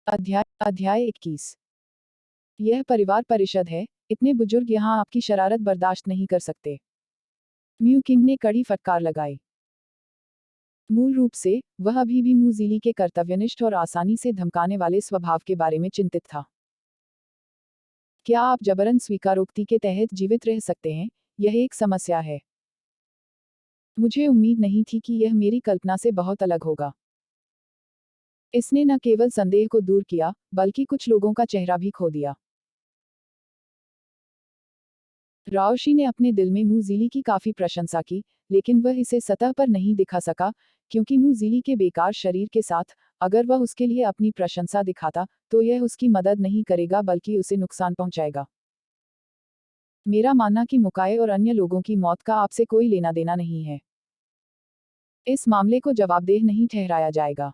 अध्याय 21। यह परिवार परिषद है, इतने बुजुर्ग यहाँ आपकी शरारत बर्दाश्त नहीं कर सकते। म्यू किंग ने कड़ी फटकार लगाई। मूल रूप से, वह अभी भी म्यूजिली के कर्तव्यनिष्ठ और आसानी से धमकाने वाले स्वभाव के बारे में चिंतित था। क्या आप जबरन स्वीकारोक्ति के तहत जीवित रह सकते हैं? यह एक समस्या है। मुझे उम्मीद नहीं थी कि यह मेरी कल्पना से बहुत अलग होगा। इसने न केवल संदेह को दूर किया, बल्कि कुछ लोगों का चेहरा भी खो दिया। राओशी ने अपने दिल में म्यूजिली की काफी प्रशंसा की, लेकिन वह इसे सतह पर नहीं दिखा सका, क्योंकि म्यूजिली के बेकार शरीर के साथ, अगर वह उसके लिए अपनी प्रशंसा दिखाता, तो यह उसकी मदद नहीं करेगा बल्कि उसे नुकसान पहुंचाएगा। मेरा मानना कि मुकाए और अन्य लोगों की मौत का आपसे कोई लेना देना नहीं है। इस मामले को जवाबदेह नहीं ठहराया जाएगा।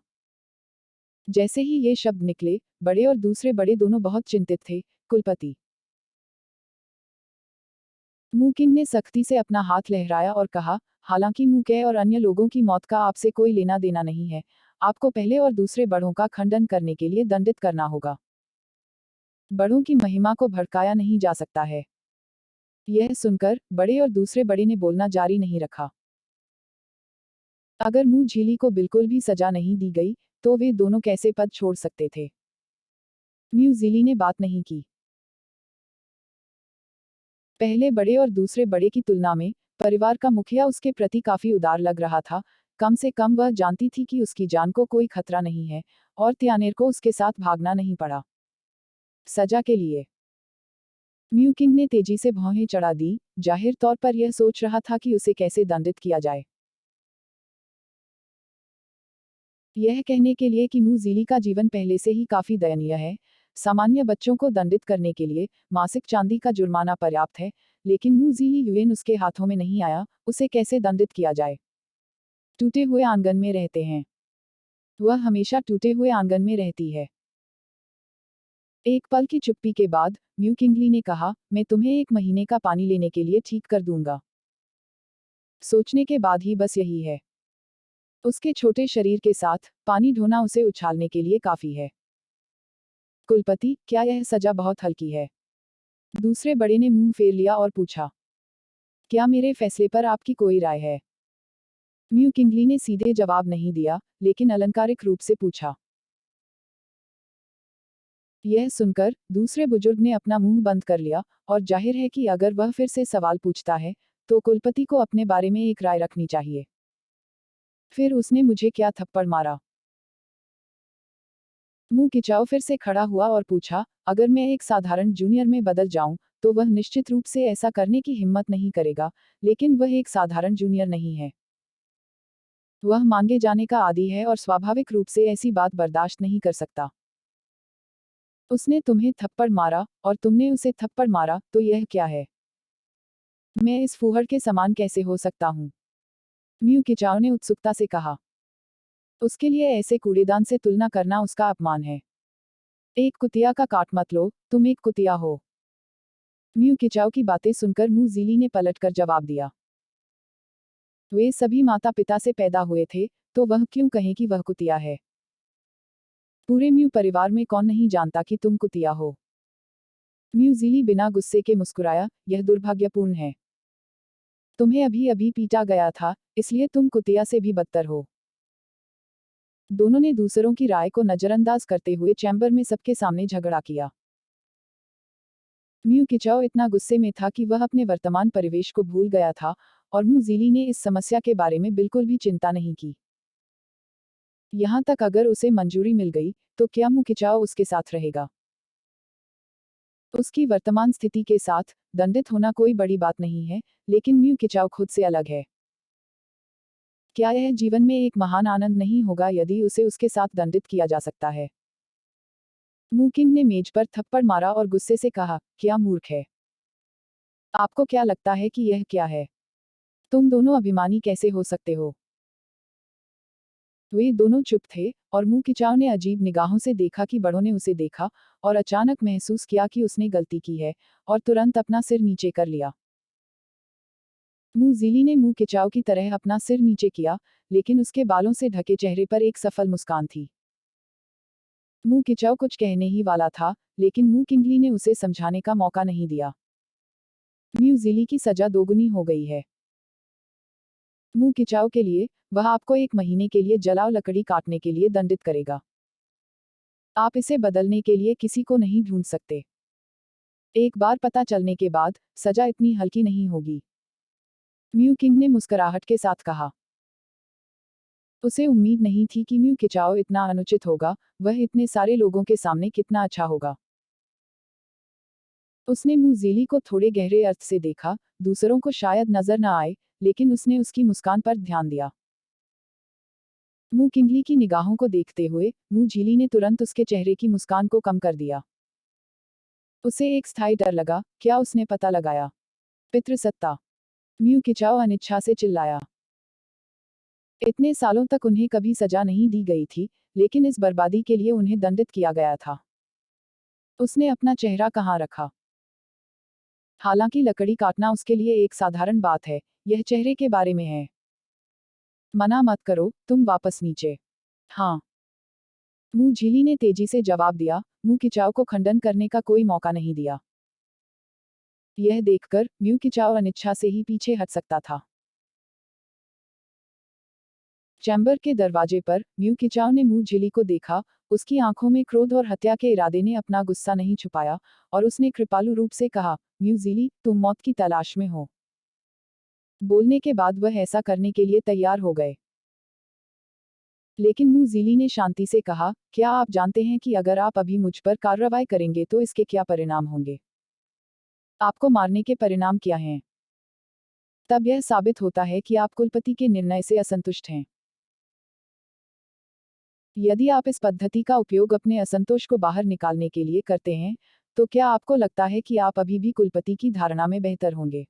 जैसे ही ये शब्द निकले, बड़े और दूसरे बड़े दोनों बहुत चिंतित थे। कुलपति मुकिंग ने सख्ती से अपना हाथ लहराया और कहा, हालांकि मुके और अन्य लोगों की मौत का आपसे कोई लेना देना नहीं है, आपको पहले और दूसरे बड़ों का खंडन करने के लिए दंडित करना होगा। बड़ों की महिमा को भड़काया नहीं जा सकता है। यह सुनकर बड़े और दूसरे बड़े ने बोलना जारी नहीं रखा। अगर मुंह झीली को बिल्कुल भी सजा नहीं दी गई, तो वे दोनों कैसे पद छोड़ सकते थे? म्यूजिली ने बात नहीं की। पहले बड़े और दूसरे बड़े की तुलना में, परिवार का मुखिया उसके प्रति काफी उदार लग रहा था। कम से कम वह जानती थी कि उसकी जान को कोई खतरा नहीं है, और त्यानेर को उसके साथ भागना नहीं पड़ा। सजा के लिए म्यू किंग ने तेजी से भौहें चढ़ा दी, जाहिर तौर पर यह सोच रहा था कि उसे कैसे दंडित किया जाए। यह कहने के लिए कि म्यूजिली का जीवन पहले से ही काफी दयनीय है, सामान्य बच्चों को दंडित करने के लिए मासिक चांदी का जुर्माना पर्याप्त है, लेकिन म्यूजिली यूएन उसके हाथों में नहीं आया, उसे कैसे दंडित किया जाए? टूटे हुए आंगन में रहते हैं। वह हमेशा टूटे हुए आंगन में रहती है। एक पल की चुप्पी के बाद म्यू किंगली ने कहा, मैं तुम्हें 1 महीने का पानी लेने के लिए ठीक कर दूंगा। सोचने के बाद ही बस यही है। उसके छोटे शरीर के साथ पानी ढोना उसे उछालने के लिए काफी है। कुलपति, क्या यह सजा बहुत हल्की है? दूसरे बड़े ने मुंह फेर लिया और पूछा, क्या मेरे फैसले पर आपकी कोई राय है? म्यू किंगली ने सीधे जवाब नहीं दिया, लेकिन अलंकारिक रूप से पूछा। यह सुनकर दूसरे बुजुर्ग ने अपना मुंह बंद कर लिया, और जाहिर है कि अगर वह फिर से सवाल पूछता है, तो कुलपति को अपने बारे में एक राय रखनी चाहिए। फिर उसने मुझे क्या थप्पड़ मारा? मुंह खिंचाओ फिर से खड़ा हुआ और पूछा, अगर मैं एक साधारण जूनियर में बदल जाऊं, तो वह निश्चित रूप से ऐसा करने की हिम्मत नहीं करेगा, लेकिन वह एक साधारण जूनियर नहीं है। वह मांगे जाने का आदी है और स्वाभाविक रूप से ऐसी बात बर्दाश्त नहीं कर सकता। उसने तुम्हें थप्पड़ मारा, और तुमने उसे थप्पड़ मारा, तो यह क्या है? मैं इस फूहड़ के समान कैसे हो सकता हूँ? म्यू किचाओ ने उत्सुकता से कहा। उसके लिए ऐसे कूड़ेदान से तुलना करना उसका अपमान है। एक कुतिया का काट मत लो, तुम एक कुतिया हो। म्यू किचाओ की बातें सुनकर मुंह जीली ने पलटकर जवाब दिया। वे सभी माता पिता से पैदा हुए थे, तो वह क्यों कहें कि वह कुतिया है? पूरे म्यू परिवार में कौन नहीं जानता कि तुम कुतिया हो? म्यू जीली बिना गुस्से के मुस्कुराया, यह दुर्भाग्यपूर्ण है। तुम्हें अभी अभी पीटा गया था, इसलिए तुम कुतिया से भी बदतर हो। दोनों ने दूसरों की राय को नजरअंदाज करते हुए चैम्बर में सबके सामने झगड़ा किया। म्यू किचाओ इतना गुस्से में था कि वह अपने वर्तमान परिवेश को भूल गया था, और म्यू जीली ने इस समस्या के बारे में बिल्कुल भी चिंता नहीं की। यहाँ तक अगर उसे मंजूरी मिल गई, तो क्या म्यू किचाओ उसके साथ रहेगा? उसकी वर्तमान स्थिति के साथ दंडित होना कोई बड़ी बात नहीं है, लेकिन म्यू किचाओ खुद से अलग है। क्या यह जीवन में एक महान आनंद नहीं होगा यदि उसे उसके साथ दंडित किया जा सकता है? मुकिंग ने मेज पर थप्पड़ मारा और गुस्से से कहा, क्या मूर्ख है? आपको क्या लगता है कि यह क्या है? तुम दोनों अभिमानी कैसे हो सकते हो? वे दोनों चुप थे, और मुंह खिंचाव ने अजीब निगाहों से देखा कि बड़ों ने उसे देखा, और अचानक महसूस किया कि उसने गलती की है, और तुरंत अपना सिर नीचे कर लिया। मुंह जीली ने मुंह खिंचाव की तरह अपना सिर नीचे किया, लेकिन उसके बालों से ढके चेहरे पर एक सफल मुस्कान थी। मू किचाओ कुछ कहने ही वाला था, लेकिन मू किंगली ने उसे समझाने का मौका नहीं दिया। म्यू जिली की सजा दोगुनी हो गई है। मू किचाओ के लिए, वह आपको 1 महीने के लिए जलाओ लकड़ी काटने के लिए दंडित करेगा। आप इसे बदलने के लिए किसी को नहीं ढूंढ सकते। एक बार पता चलने के बाद, सजा इतनी हल्की नहीं होगी। म्यू किंग ने मुस्कुराहट के साथ कहा। उसे उम्मीद नहीं थी कि म्यू किचाओ इतना अनुचित होगा, वह इतने सारे लोगों के सामने कितना अच्छा होगा। उसने म्यू ज़ीली को थोड़े गहरे अर्थ से देखा, दूसरों को शायद नजर न आए, लेकिन उसने उसकी मुस्कान पर ध्यान दिया। मू किंगली की निगाहों को देखते हुए, मू झीली ने तुरंत उसके चेहरे की मुस्कान को कम कर दिया। उसे एक स्थायी डर लगा, क्या उसने पता लगाया? पितृसत्ता। म्यू किचाओ अनिच्छा से चिल्लाया। इतने सालों तक उन्हें कभी सजा नहीं दी गई थी, लेकिन इस बर्बादी के लिए उन्हें दंडित किया गया था। उसने अपना चेहरा कहाँ रखा? हालांकि लकड़ी काटना उसके लिए एक साधारण बात है, यह चेहरे के बारे में है। मना मत करो, तुम वापस नीचे। हाँ। मू झीली ने तेजी से जवाब दिया, मू किचाओ को खंडन करने का कोई मौका नहीं दिया। यह देखकर, म्यू किचाओ अनिच्छा से ही पीछे हट सकता था। चैम्बर के दरवाजे पर, म्यू किचाओ ने मू झिली को देखा, उसकी आंखों में क्रोध और हत्या के इरादे ने अपना गुस्सा नहीं छुपाया, और उसने कृपालु रूप से कहा, म्यू ज़िली, तुम मौत की तलाश में हो। बोलने के बाद वह ऐसा करने के लिए तैयार हो गए। लेकिन मू ज़िली ने शांति से कहा, क्या आप जानते हैं कि अगर आप अभी मुझ पर कार्रवाई करेंगे तो इसके क्या परिणाम होंगे? आपको मारने के परिणाम क्या हैं? तब यह साबित होता है कि आप कुलपति के निर्णय से असंतुष्ट हैं। यदि आप इस पद्धति का उपयोग अपने असंतोष को बाहर निकालने के लिए करते हैं, तो क्या आपको लगता है कि आप अभी भी कुलपति की धारणा में बेहतर होंगे?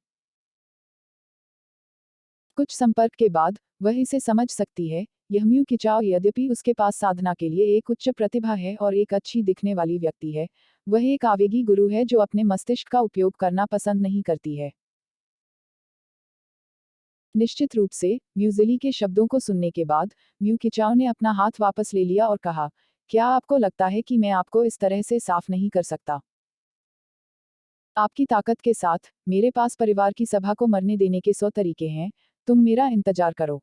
कुछ संपर्क के बाद, वह इसे समझ सकती है, यह म्यू किचाओ यद्यपि उसके पास साधना के लिए एक उच्च प्रतिभा है और एक अच्छी दिखने वाली व्यक्ति है, वह एक आवेगी गुरु है जो अपने मस्तिष्क का उपयोग करना पसंद नहीं करती है। निश्चित रूप से, म्यूजिली के शब्दों को सुनने के बाद, म्यू किचाओ ने अपना हाथ वापस ले लिया और कहा, क्या आपको लगता है कि मैं आपको इस तरह से साफ नहीं कर सकता? आपकी ताकत के साथ, मेरे पास परिवार की सभा को मरने देने के 100 तरीके हैं, तुम मेरा इंतजार करो।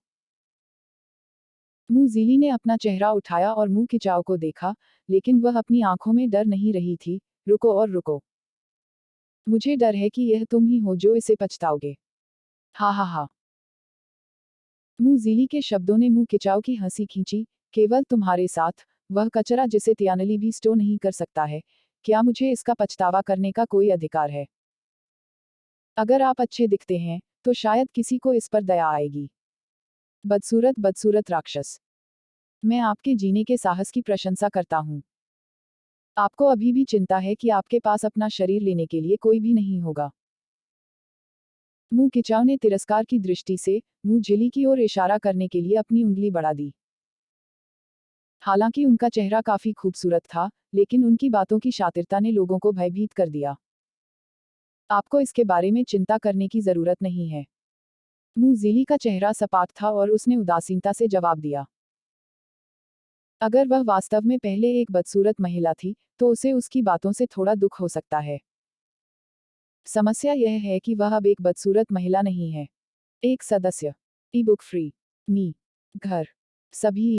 मू ज़ीली ने अपना चेहरा उठाया और मू किचाओ को देखा, लेकिन वह अपनी आंखों में डर नहीं रही थी, रुको और रुको। मुझे डर है कि यह तुम ही हो जो इसे पछताओगे। हा हा हा। मू ज़ीली के शब्दों ने मू किचाओ की हंसी खींची, केवल तुम्हारे साथ, वह कचरा जिसे तियानली भी स्टो नहीं कर सकता है, क्या मुझे इसका पछतावा करने का कोई अधिकार है? अगर आप अच्छे दिखते हैं, तो शायद किसी को इस पर दया आएगी। बदसूरत बदसूरत राक्षस। मैं आपके जीने के साहस की प्रशंसा करता हूँ। आपको अभी भी चिंता है कि आपके पास अपना शरीर लेने के लिए कोई भी नहीं होगा। मू किचाओ ने तिरस्कार की दृष्टि से, मू झिली की ओर इशारा करने के लिए अपनी उंगली बढ़ा दी। हालांकि उनका चेहरा काफी खूबसूरत था, लेकिन उनकी बातों की शातिरता ने लोगों को भयभीत कर दिया। आपको इसके बारे में चिंता करने की जरूरत नहीं है। मू ज़ीली का चेहरा सपाट था और उसने उदासीनता से जवाब दिया। अगर वह वास्तव में पहले एक बदसूरत महिला थी, तो उसे उसकी बातों से थोड़ा दुख हो सकता है। समस्या यह है कि वह अब एक बदसूरत महिला नहीं है। एक सदस्य। Ebook free. मी। घर। सभी।